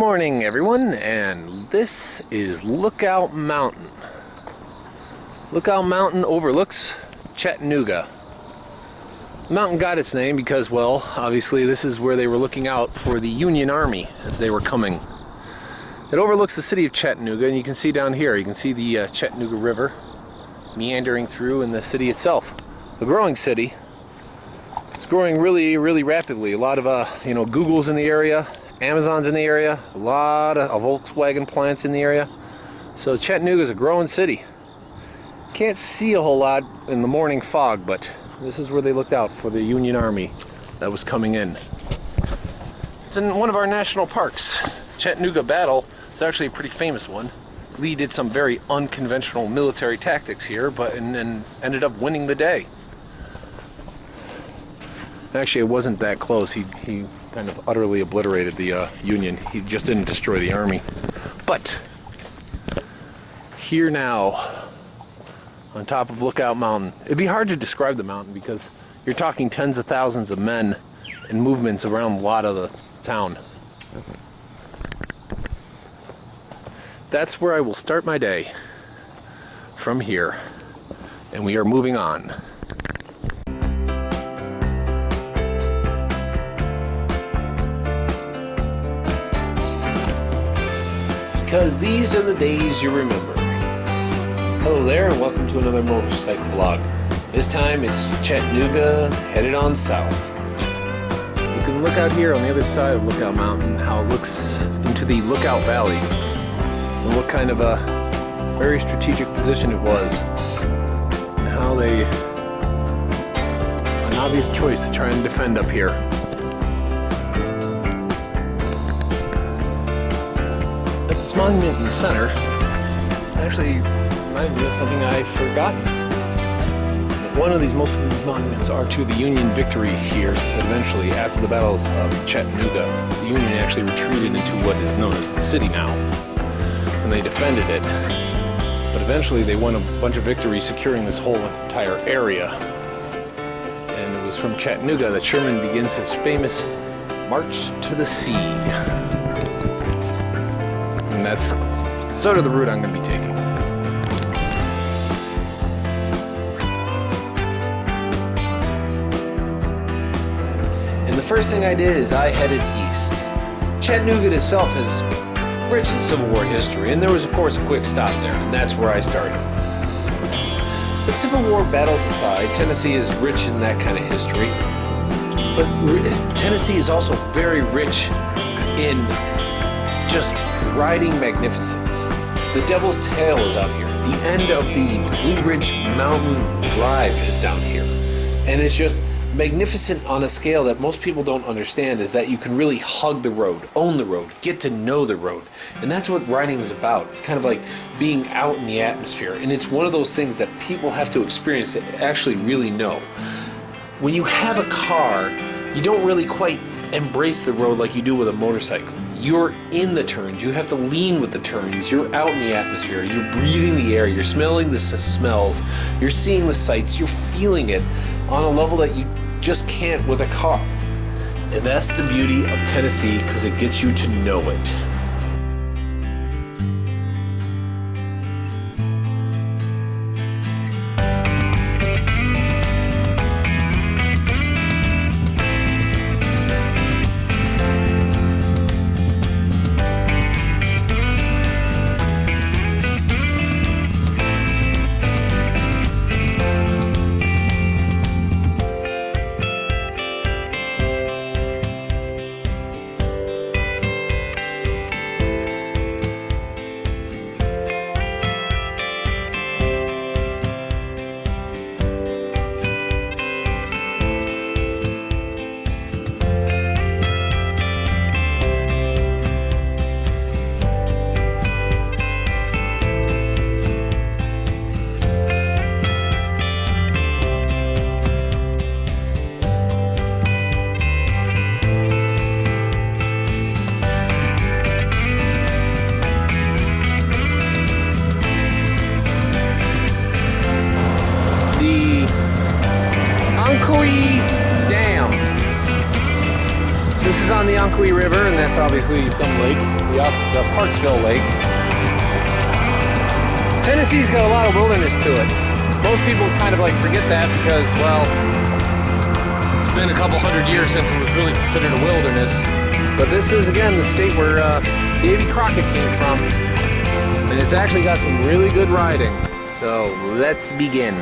morning, everyone, and this is Lookout Mountain. Lookout Mountain overlooks Chattanooga. The mountain got its name because, well, obviously this is where they were looking out for the Union Army as they were coming. It overlooks the city of Chattanooga, and you can see down here, you can see the Chattanooga River meandering through in the city itself. A growing city. It's growing really, really rapidly. A lot of, Google's in the area, Amazon's in the area, a lot of Volkswagen plants in the area. So Chattanooga is a growing city. Can't see a whole lot in the morning fog, but this is where they looked out for the Union Army that was coming in. It's in one of our national parks. Chattanooga Battle is actually a pretty famous one. Lee did some very unconventional military tactics here, and ended up winning the day. Actually, it wasn't that close. He kind of utterly obliterated the Union. He just didn't destroy the army. But here now, on top of Lookout Mountain, it'd be hard to describe the mountain because you're talking tens of thousands of men and movements around a lot of the town. That's where I will start my day, from here, and we are moving on. Because these are the days you remember. Hello there, and welcome to another motorcycle vlog. This time it's Chattanooga, headed on south. You can look out here on the other side of Lookout Mountain, how it looks into the Lookout Valley, and what kind of a very strategic position it was, and how an obvious choice to try and defend up here. At this monument in the center, actually reminded me of something I've forgotten. Most of these monuments are to the Union victory here. Eventually, after the Battle of Chattanooga, the Union actually retreated into what is known as the city now, and they defended it. But eventually, they won a bunch of victories, securing this whole entire area. And it was from Chattanooga that Sherman begins his famous March to the Sea. And that's sort of the route I'm going to be taking. And the first thing I did is I headed east. Chattanooga itself is rich in Civil War history, and there was of course a quick stop there, and that's where I started. But Civil War battles aside, Tennessee is rich in that kind of history. But Tennessee is also very rich in just riding magnificence. The Devil's Tail is out here. The end of the Blue Ridge Mountain Drive is down here. And it's just magnificent on a scale that most people don't understand, is that you can really hug the road, own the road, get to know the road. And that's what riding is about. It's kind of like being out in the atmosphere. And it's one of those things that people have to experience to actually really know. When you have a car, you don't really quite embrace the road like you do with a motorcycle. You're in the turns, you have to lean with the turns, you're out in the atmosphere, you're breathing the air, you're smelling the smells, you're seeing the sights, you're feeling it on a level that you just can't with a car. And that's the beauty of Tennessee, because it gets you to know it. Ocoee River, and that's obviously some lake, the Parksville Lake. Tennessee's got a lot of wilderness to it. Most people kind of like forget that because, well, it's been a couple hundred years since it was really considered a wilderness. But this is, again, the state where Davy Crockett came from. And it's actually got some really good riding. So let's begin.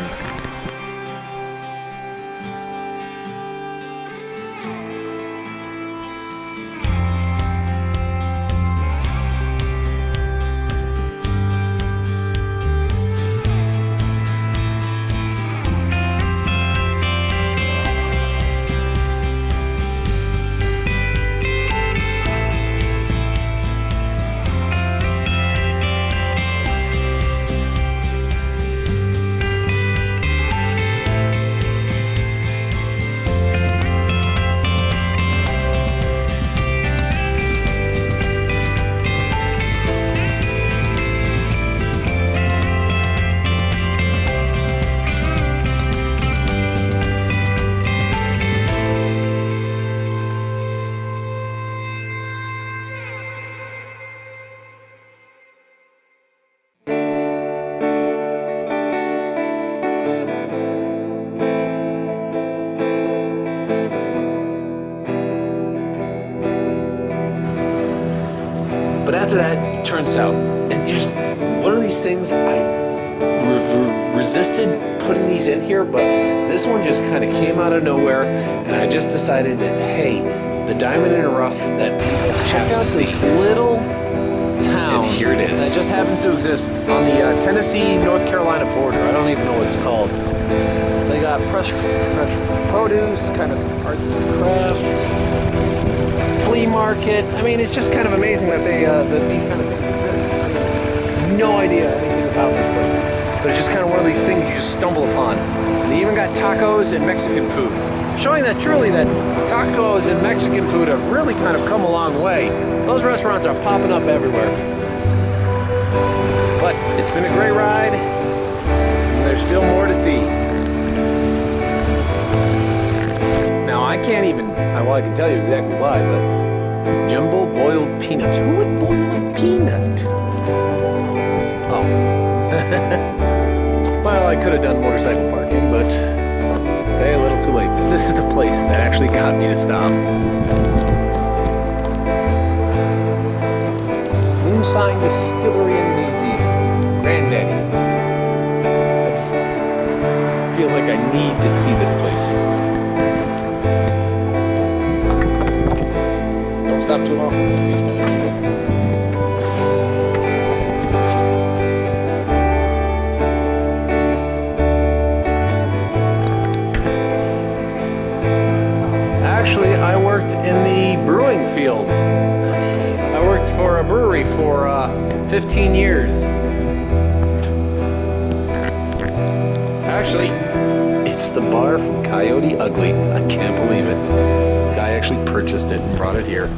But after that, you turn south, and just one of these things, I resisted putting these in here, but this one just kind of came out of nowhere, and I just decided that, hey, the diamond in the rough that people have to see. This little town, and here it is. That just happens to exist on the Tennessee-North Carolina border. I don't even know what it's called. They got fresh produce, kind of some arts and crafts. Flea market. I mean, it's just kind of amazing that they that these kind of things exist. No idea anything about this place, but it's just kind of one of these things you just stumble upon. And they even got tacos and Mexican food, showing that truly that tacos and Mexican food have really kind of come a long way. Those restaurants are popping up everywhere. But it's been a great ride, and there's still more to see. Now I can't even, well, I can tell you exactly why, but jumbo boiled peanuts. Who would boil a peanut? Oh. Well, I could have done motorcycle parking, but hey, a little too late. This is the place that actually got me to stop. Moonshine Distillery and Museum. Granddaddy's. I feel like I need to see this place. Don't stop too long for these connections. Actually, I worked in the brewing field. I worked for a brewery for 15 years. Actually, it's the bar from Coyote Ugly. I can't believe it. The guy actually purchased it and brought it here.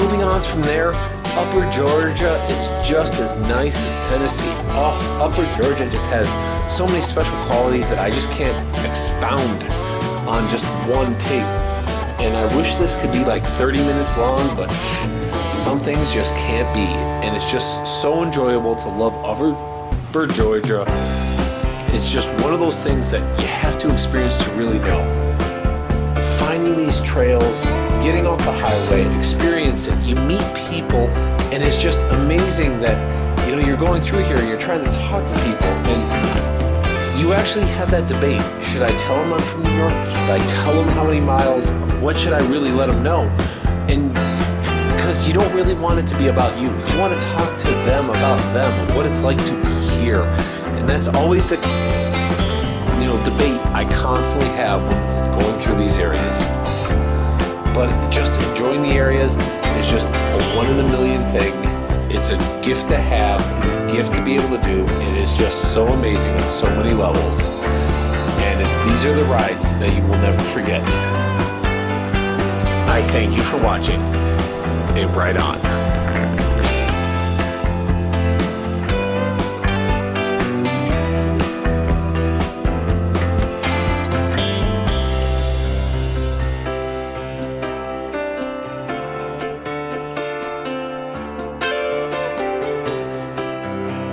moving on from there, Upper Georgia is just as nice as Tennessee. Oh, Upper Georgia just has so many special qualities that I just can't expound on just one tape. And I wish this could be like 30 minutes long, but some things just can't be. And it's just so enjoyable to love Upper Georgia. It's just one of those things that you have to experience to really know. Finding these trails, getting off the highway, experience it. You meet people, and it's just amazing that, you know, you're going through here and you're trying to talk to people, and you actually have that debate. Should I tell them I'm from New York? Should I tell them how many miles? What should I really let them know? And because you don't really want it to be about you. You want to talk to them about them and what it's like to be here. And that's always the debate I constantly have when going through these areas. But just enjoying the areas is just a one in a million thing. It's a gift to have. It's a gift to be able to do. It is just so amazing on so many levels. And these are the rides that you will never forget. I thank you for watching, and right on.